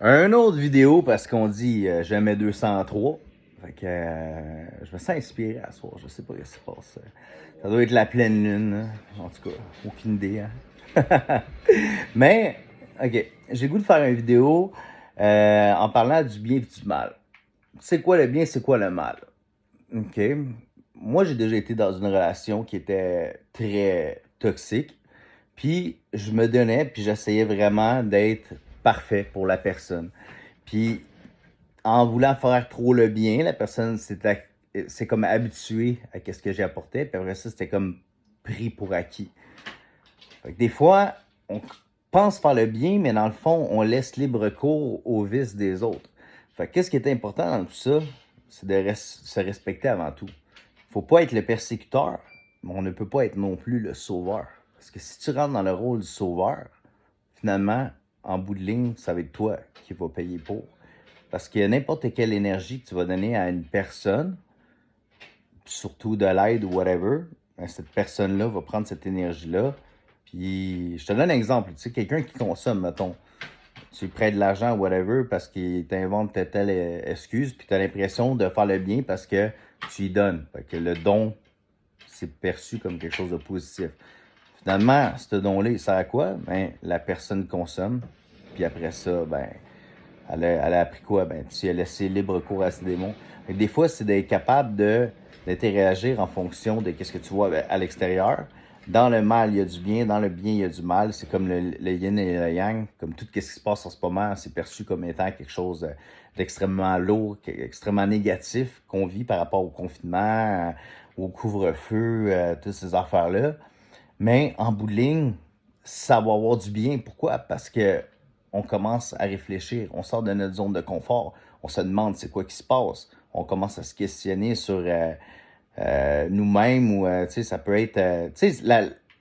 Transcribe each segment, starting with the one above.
Un autre vidéo parce qu'on dit jamais 203. Fait que je me sens inspiré à soir. Je sais pas ce qui se passe. Ça doit être la pleine lune. Hein. En tout cas, aucune idée. Hein? Mais, ok, j'ai goût de faire une vidéo en parlant du bien et du mal. C'est quoi le bien, c'est quoi le mal? Ok. Moi, j'ai déjà été dans une relation qui était très toxique. Puis, je me donnais, puis j'essayais vraiment d'être parfait pour la personne. Puis, en voulant faire trop le bien, la personne s'est comme habituée à ce que j'apportais. Puis après ça, c'était comme pris pour acquis. Fait que des fois, on pense faire le bien, mais dans le fond, on laisse libre cours aux vices des autres. Fait que qu'est-ce qui est important dans tout ça? C'est de se respecter avant tout. Faut pas être le persécuteur, mais on ne peut pas être non plus le sauveur. Parce que si tu rentres dans le rôle du sauveur, finalement, en bout de ligne, ça va être toi qui vas payer pour. Parce que n'importe quelle énergie que tu vas donner à une personne, surtout de l'aide ou whatever, ben, cette personne-là va prendre cette énergie-là. Puis, je te donne un exemple. Tu sais, quelqu'un qui consomme, mettons, tu lui prêtes de l'argent ou whatever parce qu'il t'invente telle excuse, puis tu as l'impression de faire le bien parce que tu lui donnes. Fait que le don, c'est perçu comme quelque chose de positif. Finalement, ce don-là, il sert à quoi? Ben, la personne consomme, puis après ça, ben, elle a appris quoi? Ben, tu as laissé libre cours à ses démons. Mais des fois, c'est d'être capable d'interagir en fonction de ce que tu vois à l'extérieur. Dans le mal, il y a du bien. Dans le bien, il y a du mal. C'est comme le yin et le yang. Comme tout ce qui se passe en ce moment, c'est perçu comme étant quelque chose d'extrêmement lourd, extrêmement négatif qu'on vit par rapport au confinement, au couvre-feu, toutes ces affaires-là. Mais en bout de ligne, ça va avoir du bien. Pourquoi? Parce que on commence à réfléchir, on sort de notre zone de confort, on se demande c'est quoi qui se passe, on commence à se questionner sur nous-mêmes ou ça peut être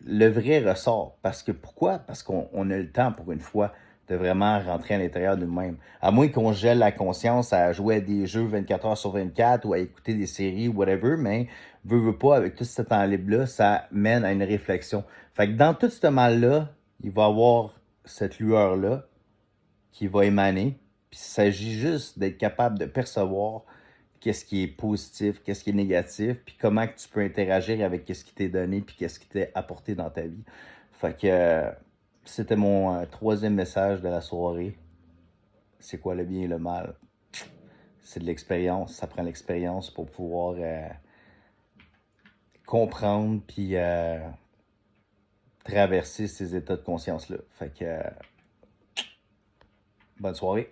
le vrai ressort. Parce que pourquoi? Parce qu'on a le temps pour une fois de vraiment rentrer à l'intérieur de nous-mêmes. À moins qu'on gèle la conscience à jouer à des jeux 24 heures sur 24 ou à écouter des séries ou whatever, mais veut pas, avec tout ce temps libre-là, ça mène à une réflexion. Fait que dans tout ce mal-là, il va y avoir cette lueur-là qui va émaner. Puis il s'agit juste d'être capable de percevoir qu'est-ce qui est positif, qu'est-ce qui est négatif, puis comment que tu peux interagir avec qu'est-ce qui t'est donné, puis qu'est-ce qui t'est apporté dans ta vie. Fait que c'était mon troisième message de la soirée. C'est quoi le bien et le mal? C'est de l'expérience. Ça prend l'expérience pour pouvoir comprendre puis traverser ces états de conscience-là. Fait que bonne soirée.